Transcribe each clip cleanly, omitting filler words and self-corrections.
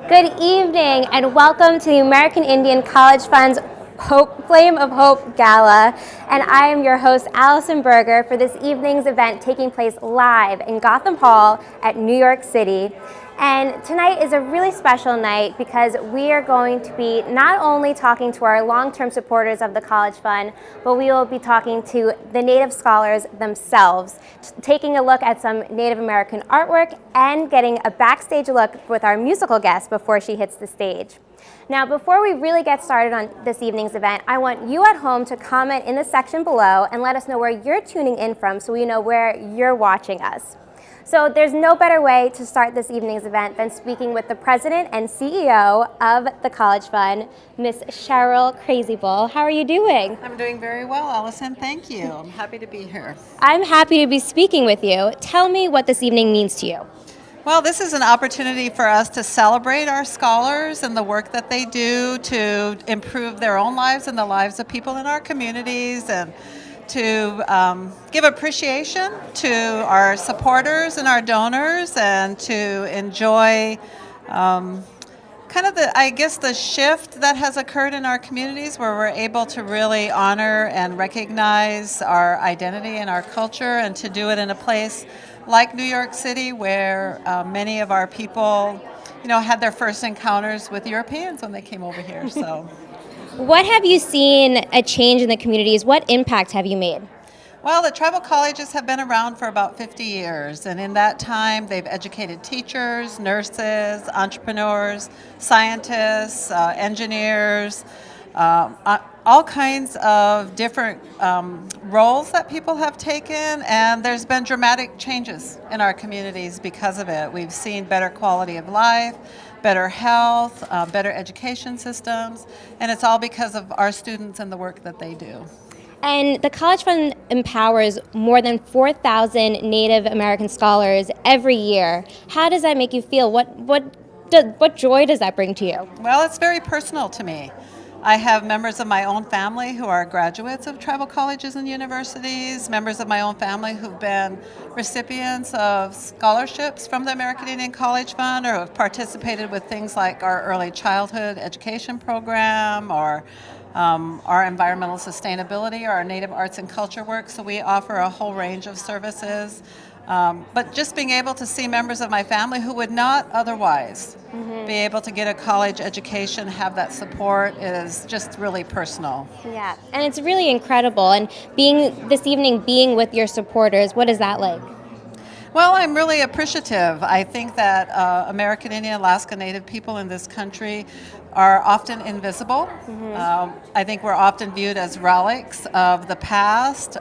Good evening and welcome to the American Indian College Fund's Flame of Hope Gala. And I am your host, Allison Berger, for this evening's event taking place live in Gotham Hall at New York City. And tonight is a really special night because we are going to be not only talking to our long-term supporters of the College Fund, but we will be talking to the Native scholars themselves, taking a look at some Native American artwork and getting a backstage look with our musical guest before she hits the stage. Now, before we really get started on this evening's event, I want you at home to comment in the section below and let us know where you're tuning in from so we know where you're watching us. So there's no better way to start this evening's event than speaking with the president and CEO of the College Fund, Miss Cheryl Crazy Bull. How are you doing? I'm doing very well, Allison. Thank you. I'm happy to be here. I'm happy to be speaking with you. Tell me what this evening means to you. Well, this is an opportunity for us to celebrate our scholars and the work that they do to improve their own lives and the lives of people in our communities, and to give appreciation to our supporters and our donors, and to enjoy kind of the shift that has occurred in our communities, where we're able to really honor and recognize our identity and our culture, and to do it in a place like New York City, where many of our people, had their first encounters with Europeans when they came over here. So, what have you seen a change in the communities? What impact have you made? Well, the tribal colleges have been around for about 50 years, and in that time, they've educated teachers, nurses, entrepreneurs, scientists, engineers, all kinds of different roles that people have taken, and there's been dramatic changes in our communities because of it. We've seen better quality of life, better health, better education systems, and it's all because of our students and the work that they do. And the College Fund empowers more than 4,000 Native American scholars every year. How does that make you feel? What joy does that bring to you? Well, it's very personal to me. I have members of my own family who are graduates of tribal colleges and universities, members of my own family who've been recipients of scholarships from the American Indian College Fund, or have participated with things like our early childhood education program, or our environmental sustainability, or our native arts and culture work. So we offer a whole range of services. But just being able to see members of my family who would not otherwise be able to get a college education, have that support, is just really personal. Yeah, and it's really incredible. And this evening being with your supporters, what is that like? Well, I'm really appreciative. I think that American Indian, Alaska Native people in this country are often invisible. I think we're often viewed as relics of the past.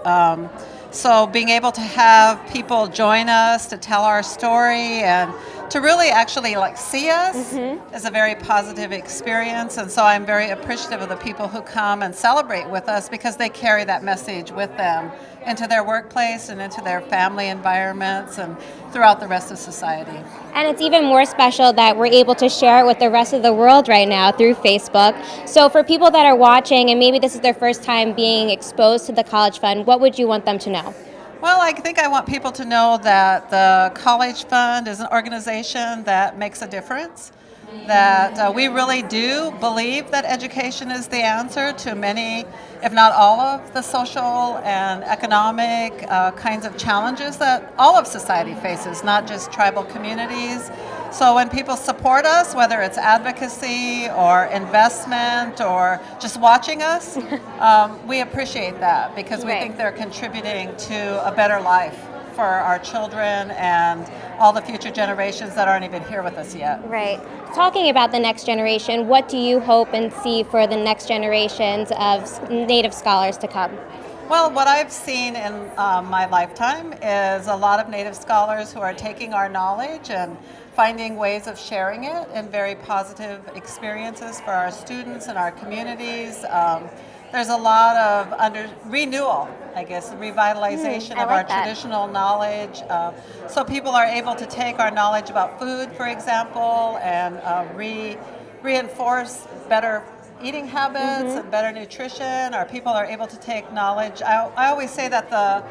So being able to have people join us to tell our story and to really actually see us is a very positive experience. And so I'm very appreciative of the people who come and celebrate with us, because they carry that message with them into their workplace and into their family environments and throughout the rest of society. And it's even more special that we're able to share it with the rest of the world right now through Facebook. So for people that are watching and maybe this is their first time being exposed to the College Fund, what would you want them to know? Well, I think I want people to know that the College Fund is an organization that makes a difference, that we really do believe that education is the answer to many, if not all, of the social and economic kinds of challenges that all of society faces, not just tribal communities. So when people support us, whether it's advocacy or investment or just watching us, we appreciate that, because we think they're contributing to a better life for our children and all the future generations that aren't even here with us yet. Right. Talking about the next generation, what do you hope and see for the next generations of Native scholars to come? Well, what I've seen in my lifetime is a lot of Native scholars who are taking our knowledge and finding ways of sharing it in very positive experiences for our students and our communities. There's a lot of renewal, I guess, revitalization of our traditional knowledge. So people are able to take our knowledge about food, for example, and reinforce better eating habits and better nutrition. Our people are able to take knowledge. I always say that the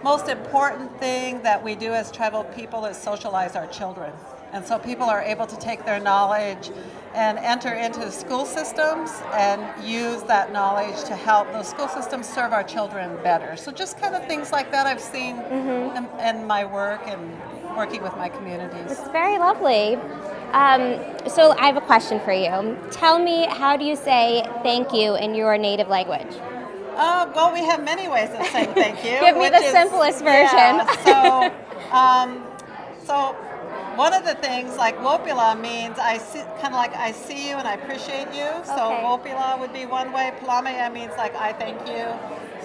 most important thing that we do as tribal people is socialize our children. And so people are able to take their knowledge and enter into school systems and use that knowledge to help those school systems serve our children better. So just kind of things like that I've seen in my work and working with my communities. It's very lovely. So I have a question for you. Tell me, how do you say thank you in your native language? Well, we have many ways of saying thank you. Give me the simplest version. Yeah, so one of the things, like Wopila means I see, kind of like I see you and I appreciate you. So Okay. Wopila would be one way. Palamea means like I thank you.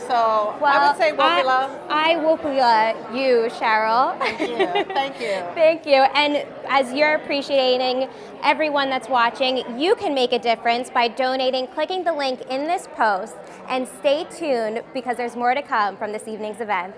So I would say Wopila. I Wopila you, Cheryl. Thank you. Thank you. Thank you. And as you're appreciating everyone that's watching, you can make a difference by donating, clicking the link in this post, and stay tuned because there's more to come from this evening's event.